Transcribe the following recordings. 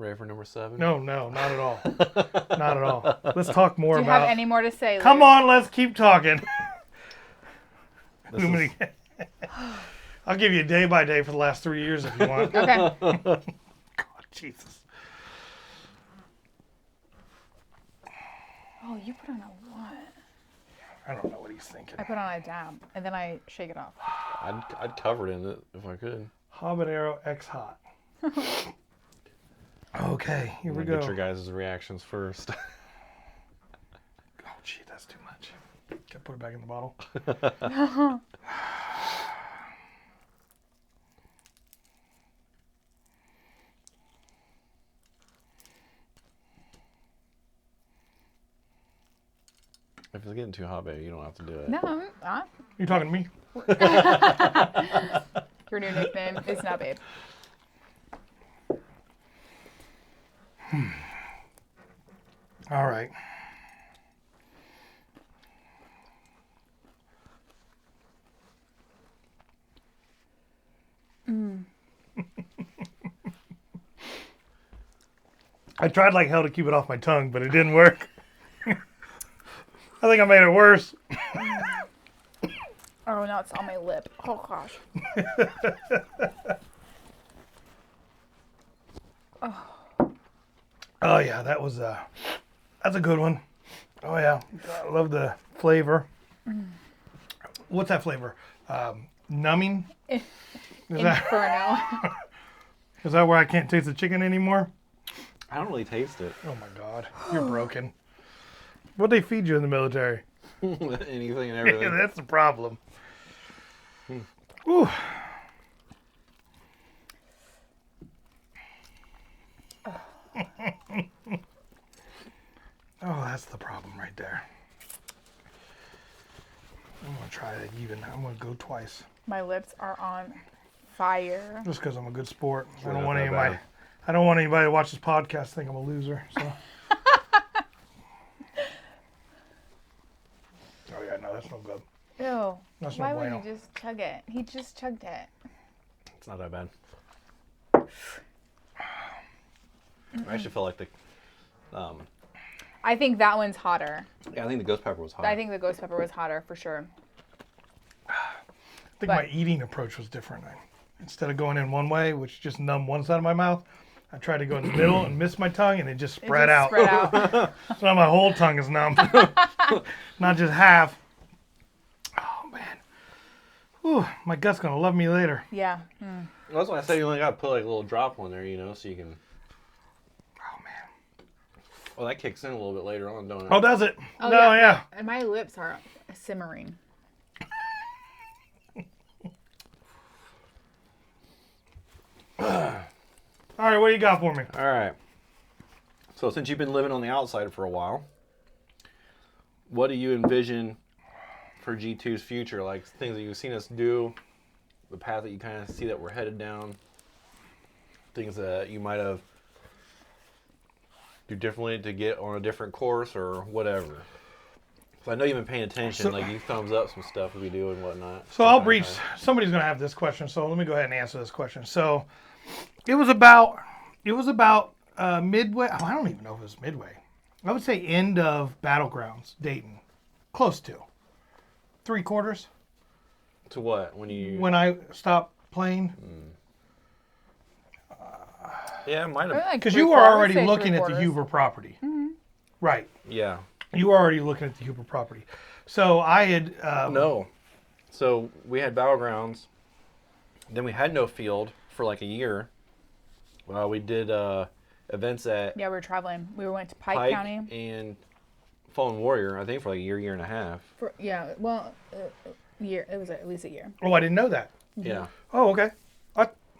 Ready for number 7? No, not at all. Not at all. Let's talk more about... Do you have any more to say, Luke? Come on, let's keep talking. Is... I'll give you day by day for the last 3 years if you want. Okay. God, Jesus. Oh, you put on a what? I don't know what he's thinking. I put on a dab, and then I shake it off. I'd cover it in it if I could. Habanero X Hot. Okay, here we go. Get your guys' reactions first. Oh, gee, that's too much. Can I put it back in the bottle? If it's getting too hot, baby, you don't have to do it. No, You talking to me? your new nickname is now Babe. All right. I tried like hell to keep it off my tongue, but it didn't work. I think I made it worse. Oh, now it's on my lip. Oh, gosh. Oh yeah, that's a good one. Oh yeah, I love the flavor. What's that flavor? Numbing? Inferno. Is that where I can't taste the chicken anymore? I don't really taste it. Oh my God, you're broken. What'd they feed you in the military? Anything and everything. Yeah, that's the problem. Ooh. Oh, that's the problem right there. I'm gonna try it even. I'm gonna go twice. My lips are on fire. Just because I'm a good sport. Sure, I don't not want that anybody. bad. I don't want anybody to watch this podcast think I'm a loser. So. Oh yeah, no, that's no good. Ew. That's no Why would bueno. he just chug it? He just chugged it. It's not that bad. I actually feel like the... I think that one's hotter. yeah, I think the ghost pepper was hot. I think the ghost pepper was hotter for sure. I think But- my eating approach was different. Instead of going in one way, which just numbed one side of my mouth, I tried to go in the middle and miss my tongue, and it just spread out. Spread out. So now my whole tongue is numb, not just half. Oh man, Whew, my gut's gonna love me later. Yeah. Well, that's why I said you only got to put like a little drop on there, you know, so you can... Oh man. Well, that kicks in a little bit later on, don't it? Oh, does it? Oh, no, yeah. And my lips are simmering. All right, what do you got for me? All right. So since you've been living on the outside for a while, what do you envision for G2's future? Like things that you've seen us do, the path that you kind of see that we're headed down, things that you might have do differently to get on a different course or whatever. So I know you've been paying attention, like you thumbs up some stuff we do and whatnot. So I'll breach. Somebody's gonna have this question, so let me go ahead and answer this question. So it was about midway. Oh, I don't even know if it was midway. I would say end of Battlegrounds, Dayton, close to 3/4. To what? When I stopped playing. Yeah, it might have. Because you were already looking at the Huber property. Mm-hmm. Right. Yeah. You were already looking at the Huber property. So I had... No. So we had Battlegrounds. Then we had no field for like a year. We did events at Yeah, we were traveling. We went to Pike County. and Fallen Warrior, I think, for like a year and a half. It was at least a year. Oh, I didn't know that. Yeah. Oh, okay.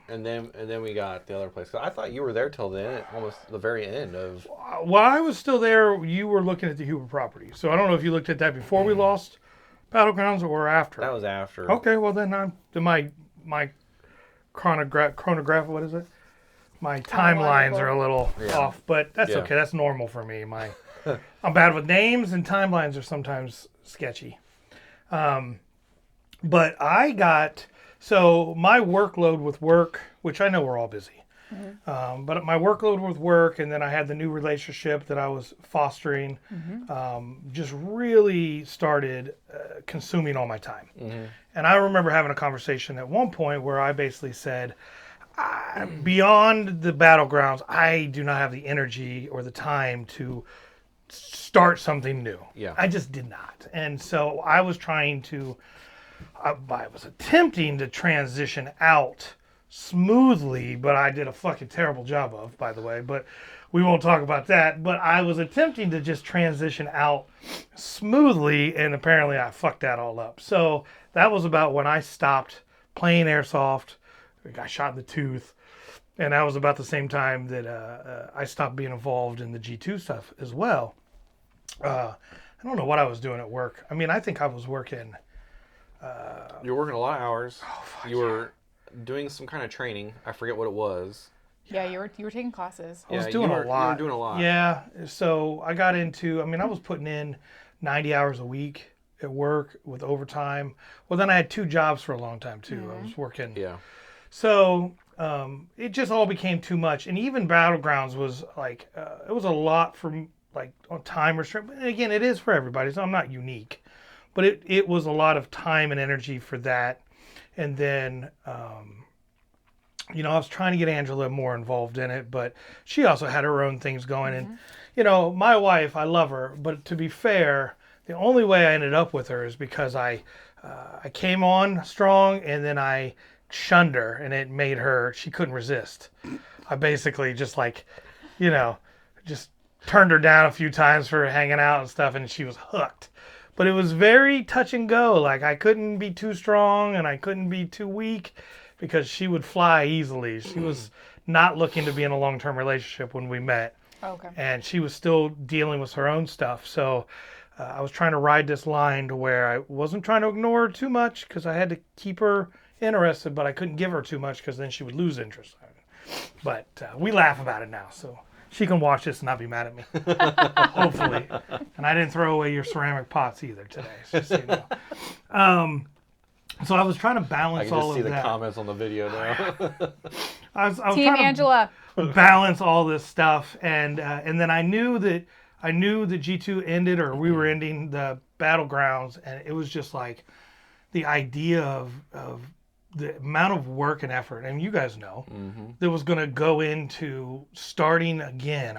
And then we got the other place. 'Cause I thought you were there till the end, almost the very end of... While I was still there, you were looking at the Huber property. So I don't know if you looked at that before we lost Battlegrounds or after. That was after. Okay, well then my chronograph, what is it? My timelines are a little off, but that's okay. That's normal for me. I'm bad with names, and timelines are sometimes sketchy. But so my workload with work, which I know we're all busy, But my workload with work, and then I had the new relationship that I was fostering, just really started consuming all my time. And I remember having a conversation at one point where I basically said, beyond the battlegrounds, I do not have the energy or the time to start something new. Yeah. I just did not. And so I was I was attempting to transition out smoothly, but I did a fucking terrible job of, by the way, but we won't talk about that. But I was attempting to just transition out smoothly, and apparently I fucked that all up. So that was about when I stopped playing airsoft. I got shot in the tooth, and that was about the same time that I stopped being involved in the G2 stuff as well. I don't know what I was doing at work. I mean, I think I was working. You were working a lot of hours. Oh, fuck you were doing some kind of training. I forget what it was. Yeah, you were taking classes. I was doing a lot. You were doing a lot. Yeah. So I got into, I was putting in 90 hours a week at work with overtime. Well, then I had 2 jobs for a long time too. I was working. Yeah. So it just all became too much. And even Battlegrounds was like, it was a lot for like on time restriction. And again, it is for everybody, so I'm not unique. But it was a lot of time and energy for that. And then, I was trying to get Angela more involved in it, but she also had her own things going. And, my wife, I love her, but to be fair, the only way I ended up with her is because I came on strong and then I shunned her, and it made her, she couldn't resist. I basically just just turned her down a few times for hanging out and stuff, and she was hooked. But it was very touch and go. Like, I couldn't be too strong and I couldn't be too weak because she would fly easily. She was not looking to be in a long-term relationship when we met. Okay. And she was still dealing with her own stuff. So I was trying to ride this line to where I wasn't trying to ignore her too much because I had to keep her interested, but I couldn't give her too much because then she would lose interest. But we laugh about it now, so she can watch this and not be mad at me, hopefully. And I didn't throw away your ceramic pots either today, just so you know. So I was trying to balance all of that. I can just see the comments on the video now. I was Team trying Angela. to balance all this stuff, and then I knew that G2 ended, or we were ending the battlegrounds, and it was just like the idea of the amount of work and effort, and you guys know, that was going to go into starting again.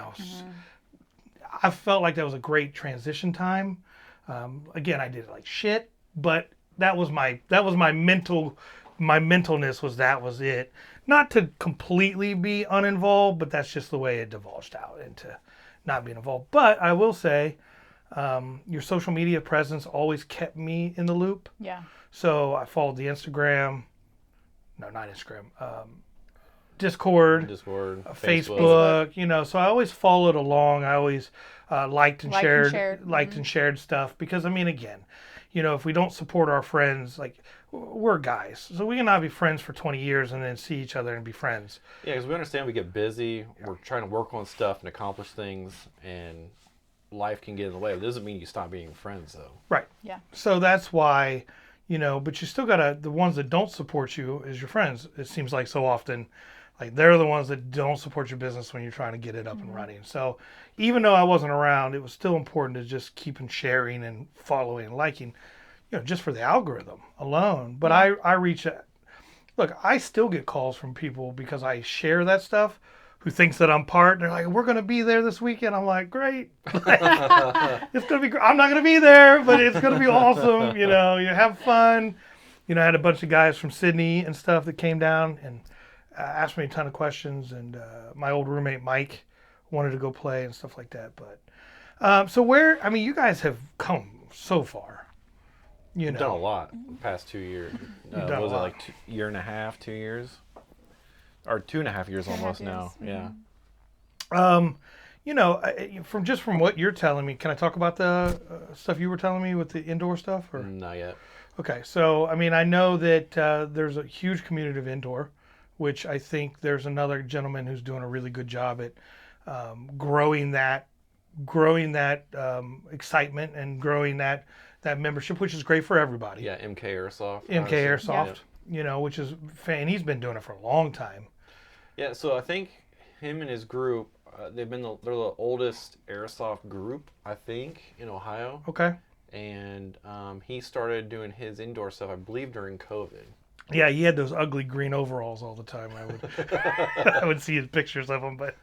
I felt like that was a great transition time. Again, I did like shit, but that was my mentalness was it. Not to completely be uninvolved, but that's just the way it divulged out into not being involved. But I will say, your social media presence always kept me in the loop. Yeah. So I followed the Instagram. No, not Instagram. Discord, Facebook. So I always followed along. I always liked and shared stuff because again, if we don't support our friends, like we're guys, so we cannot be friends for 20 years and then see each other and be friends. Yeah, because we understand we get busy. We're trying to work on stuff and accomplish things, and life can get in the way. It doesn't mean you stop being friends, though. Right. Yeah. So that's why. But you still gotta, the ones that don't support you as your friends, it seems like so often, like they're the ones that don't support your business when you're trying to get it up and running. So even though I wasn't around, it was still important to just keep on sharing and following and liking, just for the algorithm alone. But I reach out. Look, I still get calls from people because I share that stuff who thinks that I'm part, and they're like, we're going to be there this weekend. I'm like, great. It's going to be great. I'm not going to be there, but it's going to be awesome. You have fun. I had a bunch of guys from Sydney and stuff that came down and asked me a ton of questions. And my old roommate, Mike, wanted to go play and stuff like that. But so you guys have come so far. You've done a lot the past 2 years. You've done was a it lot. like year and a half, 2 years? Or 2.5 years almost now. Yeah. From what you're telling me, can I talk about the stuff you were telling me with the indoor stuff? Or? Not yet. Okay, so I know that there's a huge community of indoor, which I think there's another gentleman who's doing a really good job at growing that excitement and growing that membership, which is great for everybody. Yeah, MK Airsoft. MK Airsoft, which is, and he's been doing it for a long time. Yeah, so I think him and his group, they're the oldest airsoft group, I think, in Ohio. Okay. And he started doing his indoor stuff, I believe, during COVID. Yeah, he had those ugly green overalls all the time. I would see his pictures of him, but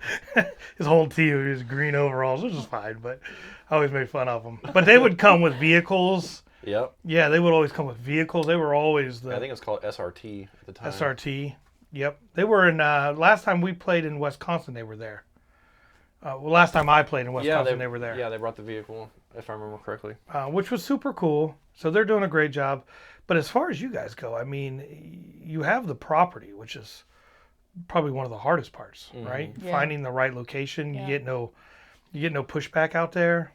his whole team his green overalls, which is fine. But I always made fun of them. But they would come with vehicles. Yep. Yeah, they would always come with vehicles. They were always the I think it was called SRT at the time. SRT. Yep, they were in. Last time we played in Wisconsin, they were there. Last time I played in Wisconsin, they were there. Yeah, they brought the vehicle, if I remember correctly. Which was super cool. So they're doing a great job. But as far as you guys go, I mean, you have the property, which is probably one of the hardest parts, right? Yeah. Finding the right location. Yeah. You get no pushback out there.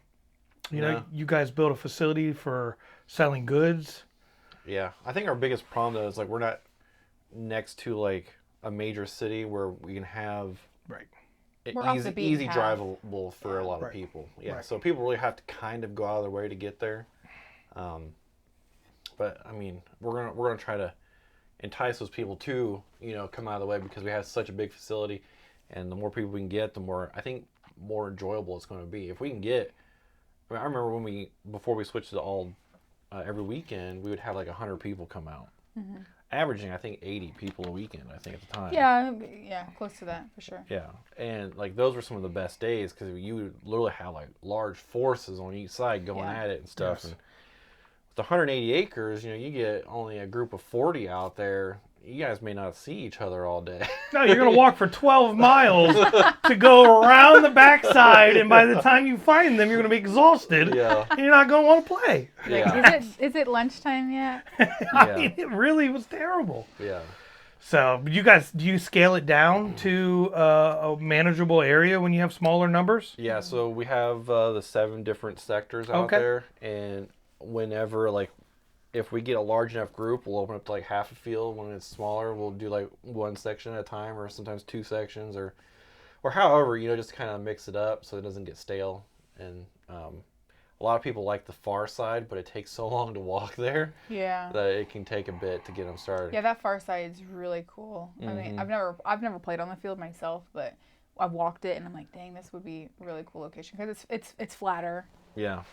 You know, you guys built a facility for selling goods. Yeah, I think our biggest problem though is like we're not next to like a major city where we can have Right. We're off the beaten easy path. drivable for a lot Right. of people. Yeah, Right. so people really have to kind of go out of their way to get there. But I mean, we're gonna try to entice those people to come out of the way because we have such a big facility, and the more people we can get, the more more enjoyable it's going to be. If we can get, I remember before we switched to all every weekend, we would have like 100 people come out, averaging I think 80 people a weekend. I think at the time. Yeah, close to that for sure. Yeah, and like those were some of the best days because you would literally have like large forces on each side going at it and stuff. Yes. And with 180 acres, you get only a group of 40 out there. You guys may not see each other all day. No, you're going to walk for 12 miles to go around the backside, and by the time you find them, you're going to be exhausted. Yeah. And you're not going to want to play. Yeah. Like, is it lunchtime yet? I mean, it really was terrible. Yeah. So, you guys, do you scale it down to a manageable area when you have smaller numbers? Yeah, so we have the 7 different sectors out there, and whenever, like, if we get a large enough group, we'll open up to like half a field. When it's smaller, we'll do like one section at a time, or sometimes 2 sections, or however, just kind of mix it up so it doesn't get stale. And a lot of people like the far side, but it takes so long to walk there Yeah. that it can take a bit to get them started. Yeah, that far side is really cool. I mean, I've never played on the field myself, but I've walked it and I'm like, dang, this would be a really cool location because it's flatter. Yeah.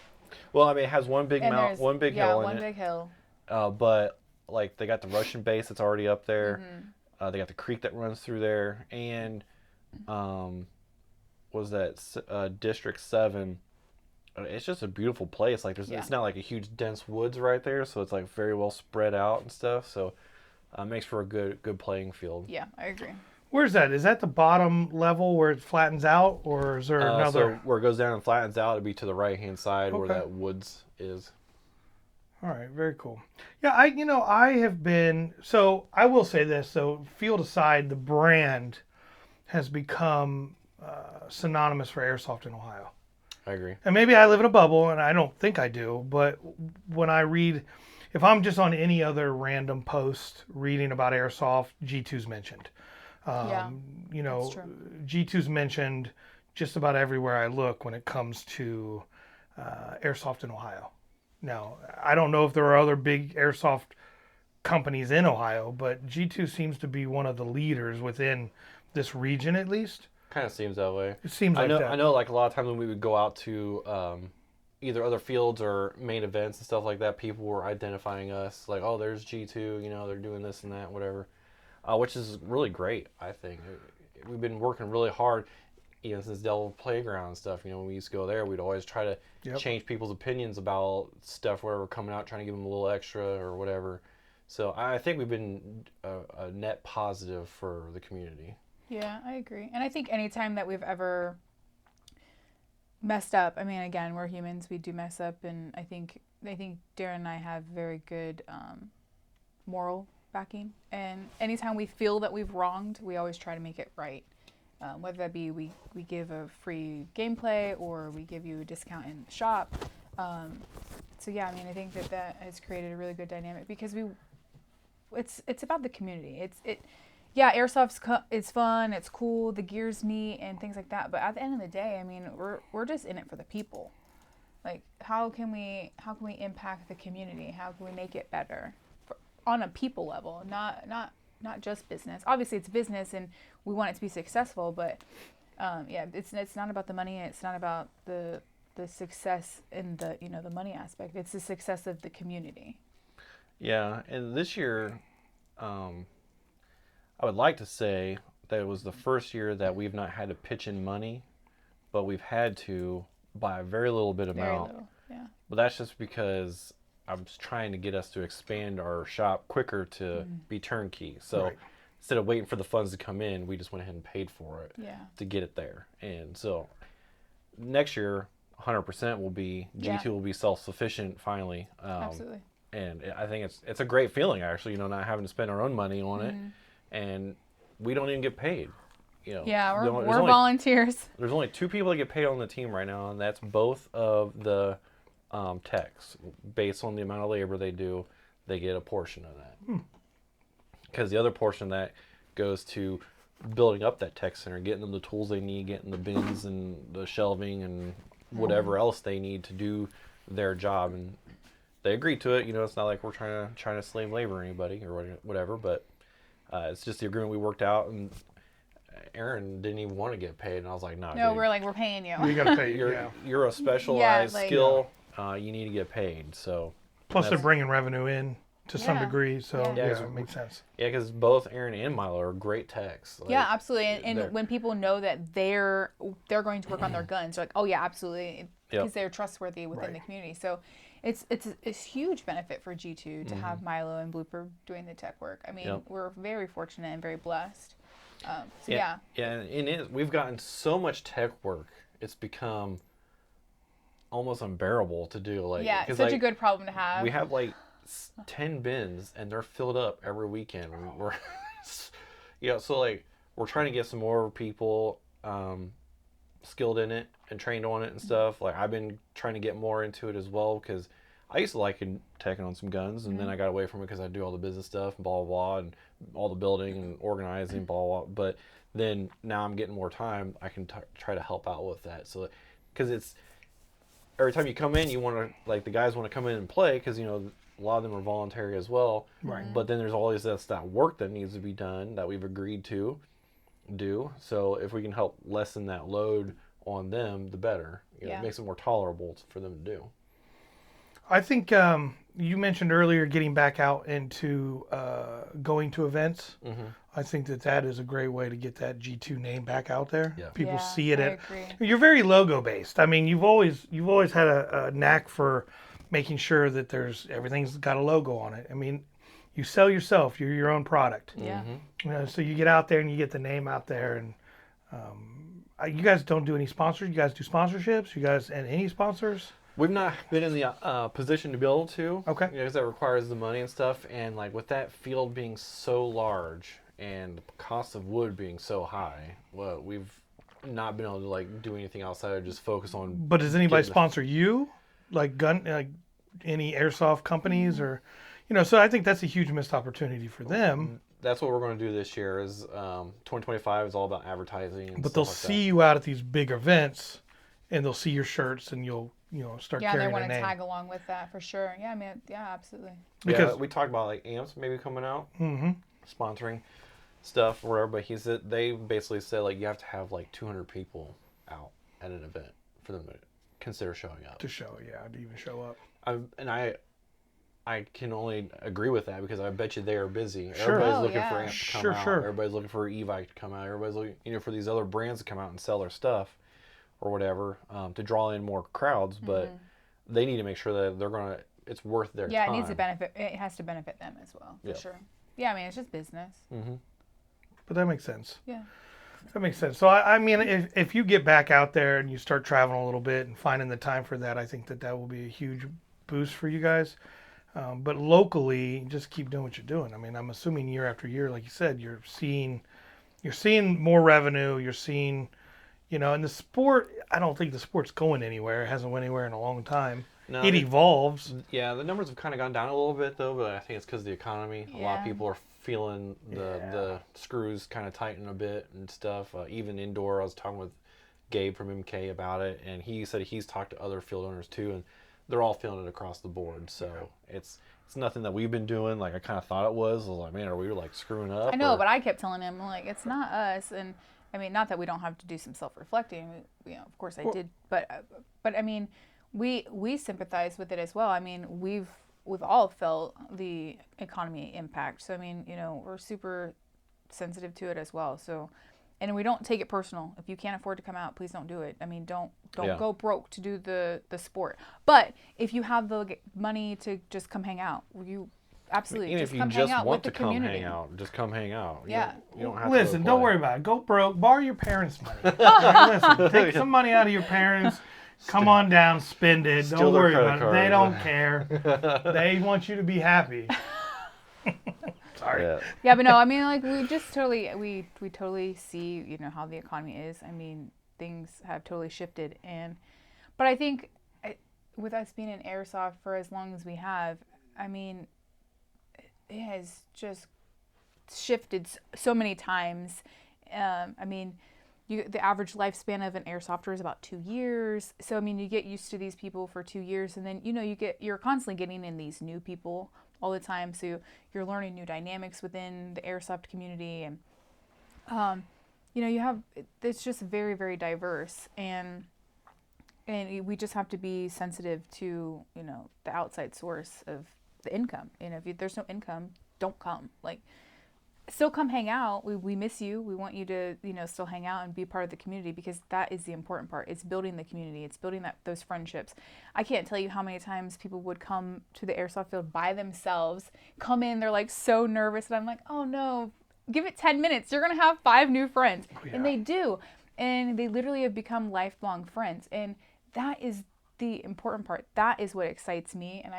Well, I mean, it has one big hill in one it. big hill. But like they got the Russian base that's already up there. They got the creek that runs through there, and was that District 7? It's just a beautiful place. Like it's not like a huge dense woods right there, so it's like very well spread out and stuff. So it makes for a good playing field. Yeah, I agree. Where's that? Is that the bottom level where it flattens out, or is there another? So where it goes down and flattens out, it'd be to the right-hand side where that woods is. All right, very cool. Yeah, I have been, so I will say this, so field aside, the brand has become synonymous for airsoft in Ohio. I agree. And maybe I live in a bubble, and I don't think I do, but when I read, if I'm just on any other random post reading about airsoft, G2's mentioned. That's true. G2's mentioned just about everywhere I look when it comes to airsoft in Ohio. Now, I don't know if there are other big airsoft companies in Ohio, but G2 seems to be one of the leaders within this region, at least. Kind of seems that way. It seems like that. I know, like a lot of times when we would go out to either other fields or main events and stuff like that, people were identifying us like, oh, there's G2, they're doing this and that, whatever, which is really great, I think. We've been working really hard, since Devil Playground and stuff. When we used to go there, we'd always try to change people's opinions about stuff, whatever, coming out, trying to give them a little extra or whatever. So I think we've been a net positive for the community. Yeah, I agree. And I think anytime that we've ever messed up, I mean, again, we're humans, we do mess up, and I think Darren and I have very good moral backing. And anytime we feel that we've wronged, we always try to make it right. Whether that be we give a free gameplay or we give you a discount in the shop. So yeah, I mean, I think that has created a really good dynamic because it's about the community. Airsoft's it's fun, it's cool, the gear's neat and things like that. But at the end of the day, I mean, we're just in it for the people. Like, how can we impact the community? How can we make it better on a people level, not not just business. Obviously, it's business, and we want it to be successful. But it's not about the money. It's not about the success in the the money aspect. It's the success of the community. Yeah, and this year, I would like to say that it was the first year that we've not had to pitch in money, but we've had to by a very little bit amount. Very little, yeah. But that's just because I was trying to get us to expand our shop quicker to be turnkey. So instead of waiting for the funds to come in, we just went ahead and paid for it to get it there. And so next year, 100% will be G2 will be self-sufficient finally. Absolutely. And I think it's a great feeling actually, not having to spend our own money on it, and we don't even get paid. Yeah, we're volunteers. There's only 2 people that get paid on the team right now, and that's both of the techs. Based on the amount of labor they do, they get a portion of that. Because the other portion of that goes to building up that tech center, getting them the tools they need, getting the bins and the shelving and whatever else they need to do their job. And they agreed to it. It's not like we're trying to slave labor anybody or whatever, but it's just the agreement we worked out. And Aaron didn't even want to get paid, and I was like, "No, dude, we're like, we're paying you. We gotta pay you. You're a specialized skill. You need to get paid." So plus they're bringing revenue in to some degree, so it makes sense. Yeah, because both Aaron and Milo are great techs. Yeah, absolutely. And when people know that they're going to work on their guns, they're like, "Oh yeah, absolutely," because they're trustworthy within the community. So it's a huge benefit for G2 to have Milo and Blooper doing the tech work. I mean, we're very fortunate and very blessed. Yeah, and we've gotten so much tech work, it's become almost unbearable to do. It's such a good problem to have. We have 10 bins, and they're filled up every weekend. We're so we're trying to get some more people skilled in it and trained on it and stuff. I've been trying to get more into it as well, because I used to like teching on some guns, and then I got away from it because I do all the business stuff and blah, blah, blah, and all the building and organizing, blah, blah, blah. But then now I'm getting more time, I can try to help out with that. So, because it's, every time you come in, you want to, the guys want to come in and play, because, a lot of them are voluntary as well. Right. But then there's always that work that needs to be done that we've agreed to do. So if we can help lessen that load on them, the better. It makes it more tolerable for them to do. I think you mentioned earlier getting back out into going to events. I think that is a great way to get that G2 name back out there. Yeah. People see it. I agree. You're very logo based. I mean, you've always had a knack for making sure that everything's got a logo on it. I mean, you sell yourself. You're your own product. Yeah. So you get out there and you get the name out there. And you guys don't do any sponsors. You guys do sponsorships. You guys and any sponsors? We've not been in the position to be able to. Okay. Because that requires the money and stuff. And with that field being so large and the cost of wood being so high, we've not been able to do anything outside of just focus on. But does anybody sponsor you? Any airsoft companies or, so I think that's a huge missed opportunity for them. That's what we're going to do this year. Is 2025 is all about advertising. And but they'll see you out at these big events, and they'll see your shirts, and you'll start carrying a name. Yeah, they want to tag along with that for sure. Yeah, I mean, absolutely. Because we talked about amps maybe coming out, sponsoring stuff or whatever. But they basically said you have to have 200 people out at an event for them to consider showing up. To even show up. I can only agree with that, because I bet you they are busy. Sure. Everybody's looking for amps to come out. Everybody's looking for e-bike to come out. Everybody's looking, for these other brands to come out and sell their stuff or whatever, to draw in more crowds. But they need to make sure that it's worth their time. Yeah, it needs to benefit. It has to benefit them as well, for sure. Yeah, I mean, it's just business. But that makes sense. Yeah. That makes sense. So, I mean, if you get back out there and you start traveling a little bit and finding the time for that, I think that will be a huge boost for you guys. But locally, just keep doing what you're doing. I mean, I'm assuming year after year, like you said, you're seeing more revenue. You're seeing, and the sport, I don't think the sport's going anywhere. It hasn't went anywhere in a long time. No, it evolves. Yeah, the numbers have kind of gone down a little bit, though, but I think it's because of the economy. A lot of people are feeling the screws kind of tighten a bit and stuff. Even indoor, I was talking with Gabe from MK about it, and he said he's talked to other field owners too, and they're all feeling it across the board. So it's it's nothing that we've been doing. Like I kind of thought it was. I was like, man, are we like screwing up? I know, but I kept telling him, like, it's not us. And I mean, not that we don't have to do some self-reflecting. You know, of course I did, but I mean, we sympathize with it as well. I mean, we've all felt the economy impact. So I mean, you know, we're super sensitive to it as well. So, and we don't take it personal. If you can't afford to come out, please don't do it. I mean, don't go broke to do the sport. But if you have the money to just come hang out, you absolutely even just if come you hang just out want with to the community. come hang out, just come hang out. Yeah. You don't have to Listen, go don't play. worry about it. Go broke. Borrow your parents' money. Listen, take some money out of your parents. Come on down, spend it. Steal Don't their worry credit about it. They cards. don't care. They want you to be happy. Sorry. Yeah. Yeah, but no, I mean, like, we just totally, we totally see, you know, how the economy is. I mean, things have totally shifted. But I think with us being in airsoft for as long as we have, I mean, it has just shifted so many times. I mean, the average lifespan of an airsofter is about 2 years. So, I mean, you get used to these people for 2 years, and then, you know, you're constantly getting in these new people all the time. So you're learning new dynamics within the airsoft community. And, you know, it's just very, very diverse. And we just have to be sensitive to, you know, the outside source of the income. You know, if there's no income, don't come. Like, still come hang out. We miss you. We want you to, you know, still hang out and be part of the community, because that is the important part. It's building the community. It's building those friendships. I can't tell you how many times people would come to the airsoft field by themselves, come in, they're like so nervous, and I'm like, oh no, give it 10 minutes. You're going to have 5 new friends. Yeah. And they do. And they literally have become lifelong friends. And that is the important part. That is what excites me. And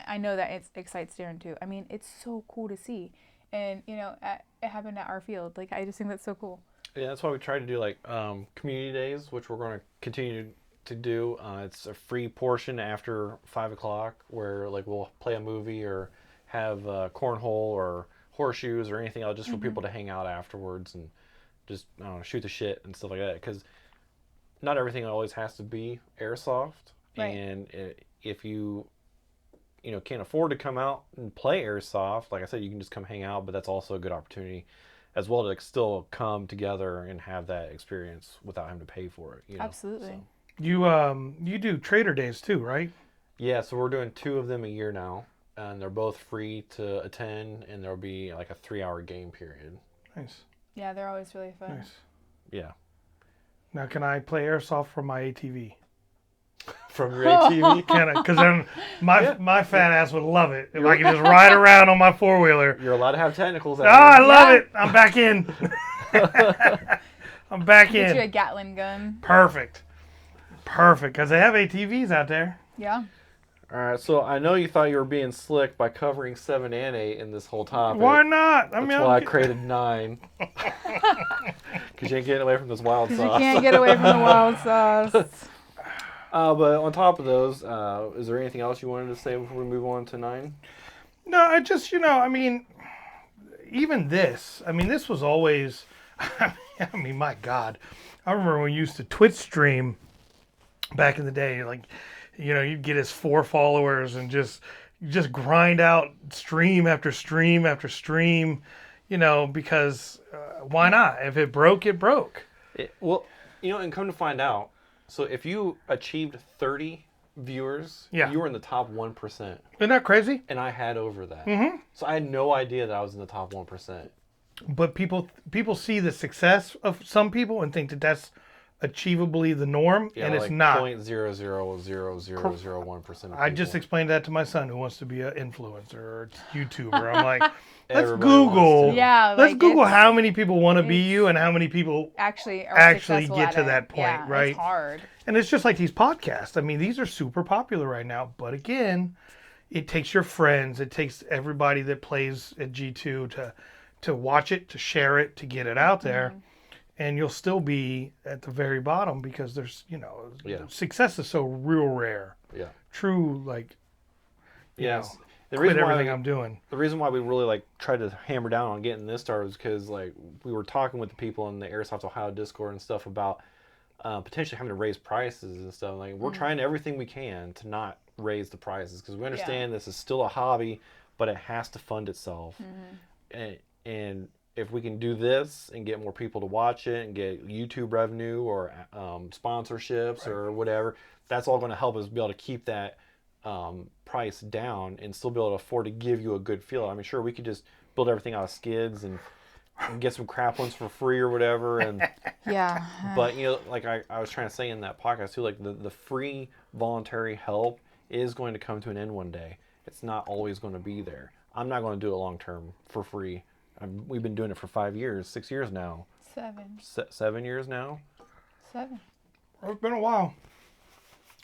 I know that it excites Darren too. I mean, it's so cool to see. And, you know, it happened at our field. Like, I just think that's so cool. Yeah, that's why we try to do, like, community days, which we're going to continue to do. It's a free portion after 5 o'clock where, like, we'll play a movie or have cornhole or horseshoes or anything else just for people to hang out afterwards and just, I don't know, shoot the shit and stuff like that. Because not everything always has to be airsoft. Right. And if you know, can't afford to come out and play airsoft, like I said, you can just come hang out, but that's also a good opportunity as well to like, still come together and have that experience without having to pay for it. You know? Absolutely. So. You do trader days too, right? Yeah, so we're doing 2 of them a year now, and they're both free to attend, and there'll be like a 3-hour game period. Nice. Yeah, they're always really fun. Nice. Yeah. Now, can I play airsoft from my ATV? From your ATV? Can I? Because then my fat ass would love it if I could just ride around on my 4-wheeler. You're allowed to have technicals. I love it. I'm back in. I'm back Get in. you a Gatling gun. Perfect. Because they have ATVs out there. Yeah. All right, so I know you thought you were being slick by covering 7 and 8 in this whole topic. Why not? That's why I created 9. Because you ain't getting away from this wild sauce. You can't get away from the wild sauce. But on top of those, is there anything else you wanted to say before we move on to 9? No, I just, I mean, even this, this was always, my God. I remember when we used to Twitch stream back in the day, like, you'd get his 4 followers and just grind out stream after stream after stream, because why not? If it broke, it broke. And come to find out, so if you achieved 30 viewers, you were in the top 1%. Isn't that crazy? And I had over that. Mm-hmm. So I had no idea that I was in the top 1%. But people see the success of some people and think that that's achievably the norm, and it's not. 0.00001%. I just explained that to my son who wants to be an influencer or YouTuber. I'm like, let's Google. Yeah, let's Google how many people want to be you and how many people actually get to that point, right? It's hard. And it's just like these podcasts. These are super popular right now. But again, it takes your friends, it takes everybody that plays at G2 to watch it, to share it, to get it out there. Mm-hmm. And you'll still be at the very bottom because there's, success is so real rare. Yeah. True, yes. Quit everything I'm doing. The reason why we really tried to hammer down on getting this started was because we were talking with the people in the Airsoft Ohio Discord and stuff about potentially having to raise prices and stuff. We're trying everything we can to not raise the prices because we understand this is still a hobby, but it has to fund itself. And if we can do this and get more people to watch it and get YouTube revenue or sponsorships or whatever, that's all going to help us be able to keep that price down and still be able to afford to give you a good feel. I mean, sure, we could just build everything out of skids and get some crap ones for free or whatever. And but, you know, like I was trying to say in that podcast too, like the free voluntary help is going to come to an end one day. It's not always going to be there. I'm not going to do it long term for free. We've been doing it for 5 years, 6 years now. 7. 7 years now? 7. It's been a while.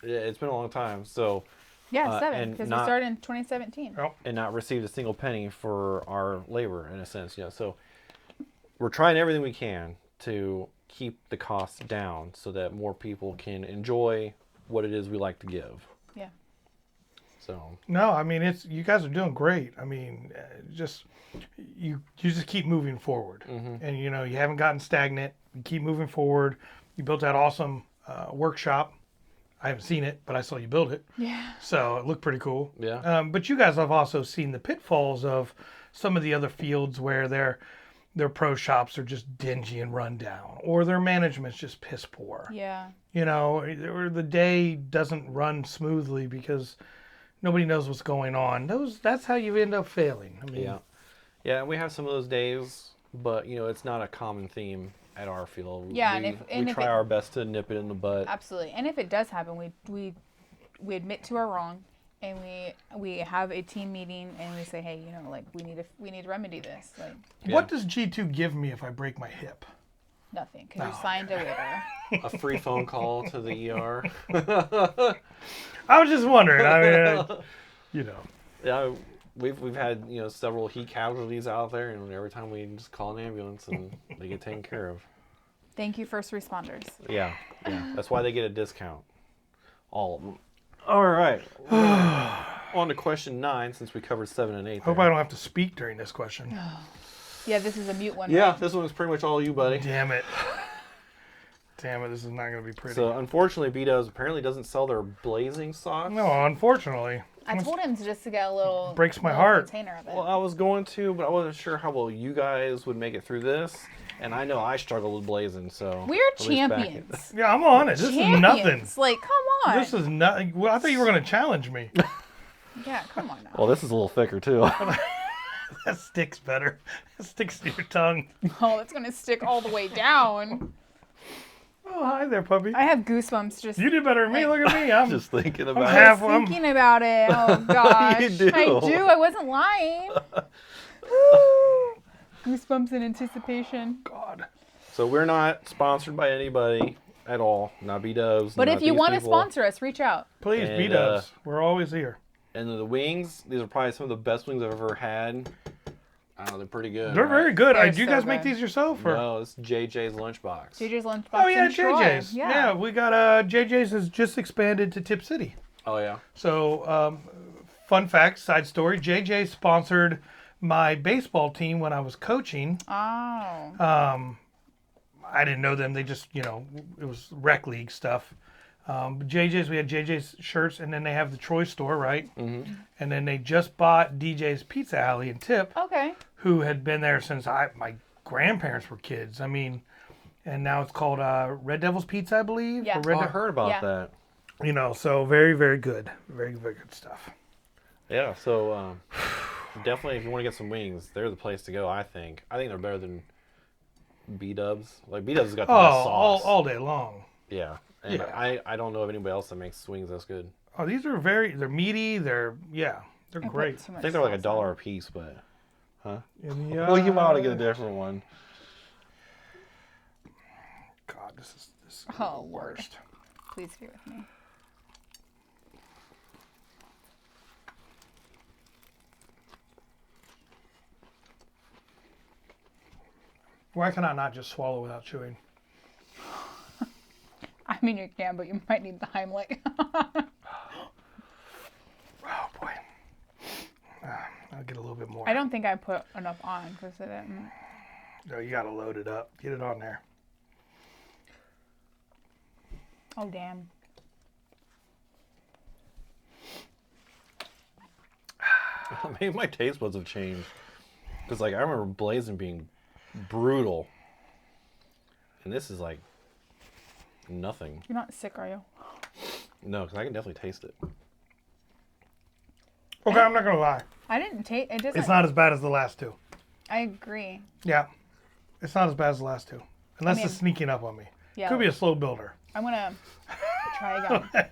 Yeah, it's been a long time. So yeah, 7 because we started in 2017. And not received a single penny for our labor in a sense. You know, so we're trying everything we can to keep the costs down so that more people can enjoy what it is we like to give. Yeah. So. No, I mean you guys are doing great. I mean, you just keep moving forward, and you know you haven't gotten stagnant. You keep moving forward. You built that awesome workshop. I haven't seen it, but I saw you build it. Yeah. So it looked pretty cool. Yeah. But you guys have also seen the pitfalls of some of the other fields where their pro shops are just dingy and run down, or their management's just piss poor. Yeah. You know, or the day doesn't run smoothly because nobody knows what's going on. That's how you end up failing. I mean, yeah, we have some of those days, but you know, it's not a common theme at our field. Yeah, we try our best to nip it in the butt. Absolutely, and if it does happen, we admit to our wrong, and we have a team meeting, and we say, hey, you know, like we need to remedy this. Like, what does G2 give me if I break my hip? Nothing, because you signed a waiver. A free phone call to the ER. I was just wondering. I mean, you know. Yeah, we've had, you know, several heat casualties out there, and every time we just call an ambulance and they get taken care of. Thank you, first responders. Yeah. That's why they get a discount. All of them. All right. On to question 9, since we covered 7 and 8. Hope I don't have to speak during this question. Yeah, this is a mute one. Yeah, right? this one's pretty much all you, buddy. Damn it, this is not going to be pretty. So, unfortunately, B-Dubs apparently doesn't sell their blazing socks. No, unfortunately. I told him just to get a little breaks my little heart. container of it. Well, I was going to, but I wasn't sure how well you guys would make it through this. And I know I struggled with blazing, so... We're champions. Yeah, I'm on it. This is nothing. Like, come on. This is nothing. Well, I thought you were going to challenge me. Yeah, come on now. Well, this is a little thicker, too. That sticks better. It sticks to your tongue. Oh, it's going to stick all the way down. Oh, hi there, puppy. I have goosebumps just... You did better than me. Look at me. I'm just thinking about half, it. Thinking about it. Oh, gosh. You do. I do. I wasn't lying. Goosebumps in anticipation. God. So we're not sponsored by anybody at all. Not B-Dubs. But not if you these want to people. sponsor us, reach out. Please, And, beat us. We're always here. And the wings, these are probably some of the best wings I've ever had. I don't know, they're pretty good. They're very good. They're Do you so guys make good. these yourself? Or? No, it's JJ's Lunchbox. JJ's Lunchbox. Oh, yeah, in Troy. JJ's. Yeah, we got JJ's has just expanded to Tip City. Oh, yeah. So, fun fact, side story, JJ sponsored my baseball team when I was coaching. Oh. I didn't know them. They just, you know, it was rec league stuff. But JJ's, we had JJ's shirts, and then they have the Troy store, right? Mm-hmm. And then they just bought DJ's Pizza Alley in Tip, Okay. who had been there since my grandparents were kids. I mean, and now it's called Red Devil's Pizza, I believe. Yeah. Or Red I heard about Yeah. that. You know, so very, very good. Very, very good stuff. Yeah, so definitely if you want to get some wings, they're the place to go, I think. I think they're better than B-Dubs. Like, B-Dubs has got the best sauce. all day long. Yeah. And Yeah. I don't know of anybody else that makes wings that's good. Oh, these are they're meaty. They're great. I think they're like $1 a piece, but... Huh? Well, you might want to get a different one. God, this is Oh, the Lord. worst. Please be with me. Why can I not just swallow without chewing? I mean, you can, but you might need the Heimlich. Oh boy. I'll get a little bit more. I don't think I put enough on because it didn't. No, you gotta load it up. Get it on there. Oh, damn. Maybe my taste buds have changed. Because, like, I remember Blazing being brutal. And this is, like, nothing. You're not sick, are you? No, because I can definitely taste it. Okay, I'm not going to lie. I didn't taste it. Doesn't. It's not as bad as the last two. I agree. Yeah. It's not as bad as the last two. Unless I mean, it's sneaking up on me. Yeah. Could be a slow builder. I'm gonna try again.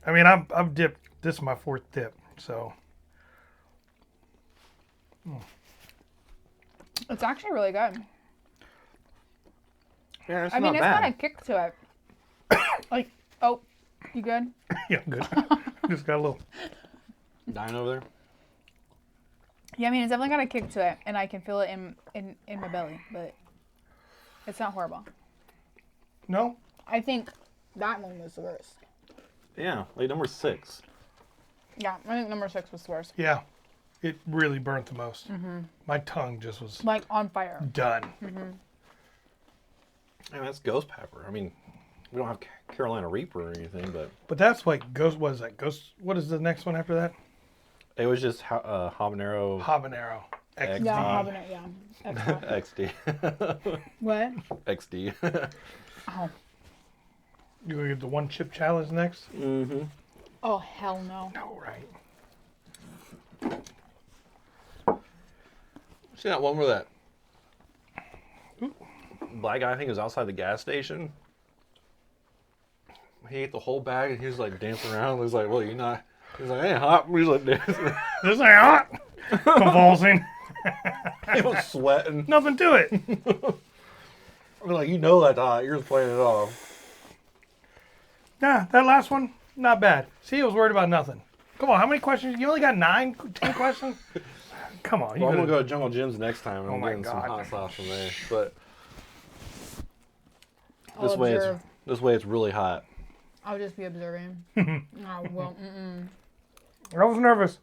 I mean, I've dipped. This is my fourth dip, so. It's actually really good. Yeah, it's I mean, not it's bad. got a kick to it. Like, oh, you good? Yeah, good. Just got a little. Dying over there? Yeah, I mean, it's definitely got a kick to it, and I can feel it in my belly, but it's not horrible. No? I think that one was the worst. Yeah, like number 6. Yeah, I think number 6 was the worst. Yeah. It really burnt the most. Mm-hmm. My tongue just was Like on fire. done. Mm-hmm. I mean, that's ghost pepper. I mean, we don't have Carolina Reaper or anything, but But that's like ghost. What is that? Ghost. What is the next one after that? it was just habanero Habanero. XD. Yeah, habanero, yeah. Extra. XD. What? XD. Oh. You gonna get the one chip challenge next? Mm-hmm. Oh, hell no. No, right. See that one where that black guy, I think, was outside the gas station? He ate the whole bag and he was like dancing around. He was like, well, you're not. He's like, ain't hot. He's like dancing around. This ain't hot. Convulsing. He was sweating. Nothing to it. I'm like, you know that's hot. You're just playing it off. Yeah, that last one, not bad. See, I was worried about nothing. Come on, how many questions? You only got 10 questions? Come on. Well, I'm going to go to Jungle Jim's next time and I'm my getting some God. hot sauce from there. But I'll this way, observe. it's really hot. I'll just be observing. Oh, well, I was nervous.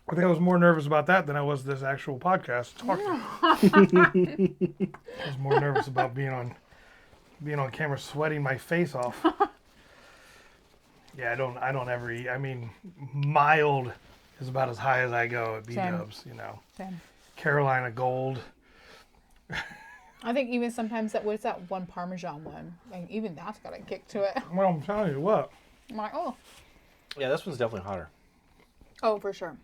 I think I was more nervous about that than I was this actual podcast talking. I was more nervous about being on camera sweating my face off. Yeah, I don't ever eat. I mean, mild is about as high as I go at B-dubs, you know. Same. Carolina Gold. I think even sometimes what's that one Parmesan one? Like, even that's got a kick to it. Well, I'm telling you what. I'm like, oh. Yeah, this one's definitely hotter. Oh, for sure.